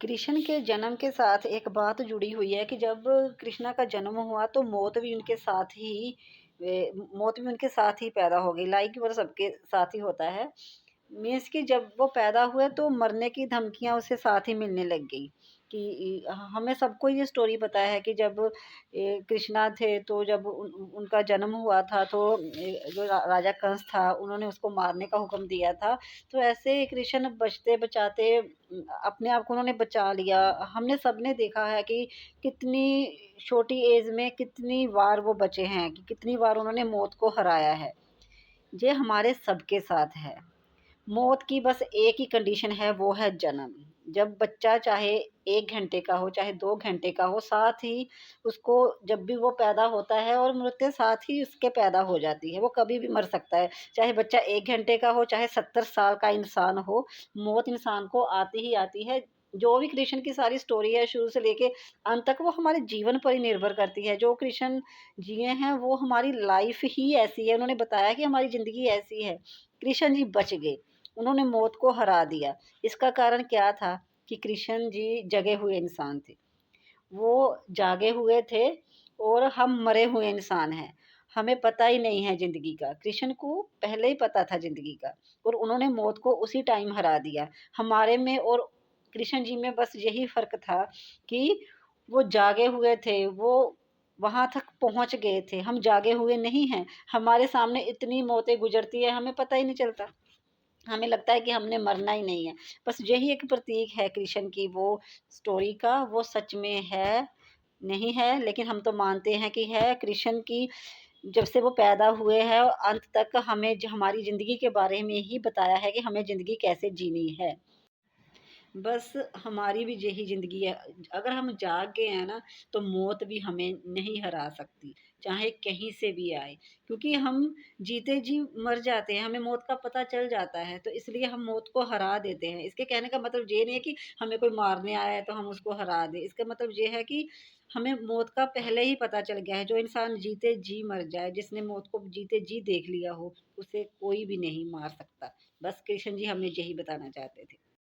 कृष्ण के जन्म के साथ एक बात जुड़ी हुई है कि जब कृष्णा का जन्म हुआ तो मौत भी उनके साथ ही पैदा हो गई। लाइक वो सबके साथ ही होता है। मीन्स कि जब वो पैदा हुए तो मरने की धमकियाँ उसे साथ ही मिलने लग गई कि हमें सबको ये स्टोरी पता है कि जब कृष्णा थे तो जब उनका जन्म हुआ था तो जो राजा कंस था उन्होंने उसको मारने का हुक्म दिया था। तो ऐसे कृष्ण बचते बचाते अपने आप को उन्होंने बचा लिया। हमने सबने देखा है कि कितनी छोटी एज में कितनी बार वो बचे हैं, कि कितनी बार उन्होंने मौत को हराया है। ये हमारे सबके साथ है। मौत की बस एक ही कंडीशन है, वो है जन्म। जब बच्चा चाहे 1 घंटे का हो, चाहे 2 घंटे का हो, साथ ही उसको जब भी वो पैदा होता है और मृत्यु साथ ही उसके पैदा हो जाती है। वो कभी भी मर सकता है। चाहे बच्चा 1 घंटे का हो, चाहे 70 साल का इंसान हो, मौत इंसान को आती ही आती है। जो भी कृष्ण की सारी स्टोरी है शुरू से लेके अंत तक, वो हमारे जीवन पर ही निर्भर करती है। जो कृष्ण जिए हैं वो हमारी लाइफ ही ऐसी है। उन्होंने बताया कि हमारी ज़िंदगी ऐसी है। कृष्ण जी बच गए। उन्होंने मौत को हरा दिया। इसका कारण क्या था कि कृष्ण जी जगे हुए इंसान थे। वो जागे हुए थे और हम मरे हुए इंसान हैं। हमें पता ही नहीं है ज़िंदगी का। कृष्ण को पहले ही पता था ज़िंदगी का और उन्होंने मौत को उसी टाइम हरा दिया। हमारे में और कृष्ण जी में बस यही फ़र्क था कि वो जागे हुए थे, वो वहाँ तक पहुँच गए थे। हम जागे हुए नहीं हैं। हमारे सामने इतनी मौतें गुज़रती है, हमें पता ही नहीं चलता। हमें लगता है कि हमने मरना ही नहीं है। बस यही एक प्रतीक है कृष्ण की वो स्टोरी का, वो सच में है, नहीं है, लेकिन हम तो मानते हैं कि है। कृष्ण की जब से वो पैदा हुए हैं और अंत तक हमें हमारी ज़िंदगी के बारे में ही बताया है कि हमें ज़िंदगी कैसे जीनी है। बस हमारी भी यही ज़िंदगी है। अगर हम जाग गए हैं ना, तो मौत भी हमें नहीं हरा सकती, चाहे कहीं से भी आए। क्योंकि हम जीते जी मर जाते हैं, हमें मौत का पता चल जाता है, तो इसलिए हम मौत को हरा देते हैं। इसके कहने का मतलब ये नहीं है कि हमें कोई मारने आया है तो हम उसको हरा दें। इसका मतलब ये है कि हमें मौत का पहले ही पता चल गया है। जो इंसान जीते जी मर जाए, जिसने मौत को जीते जी देख लिया हो, उसे कोई भी नहीं मार सकता। बस कृष्ण जी हमें यही बताना चाहते थे।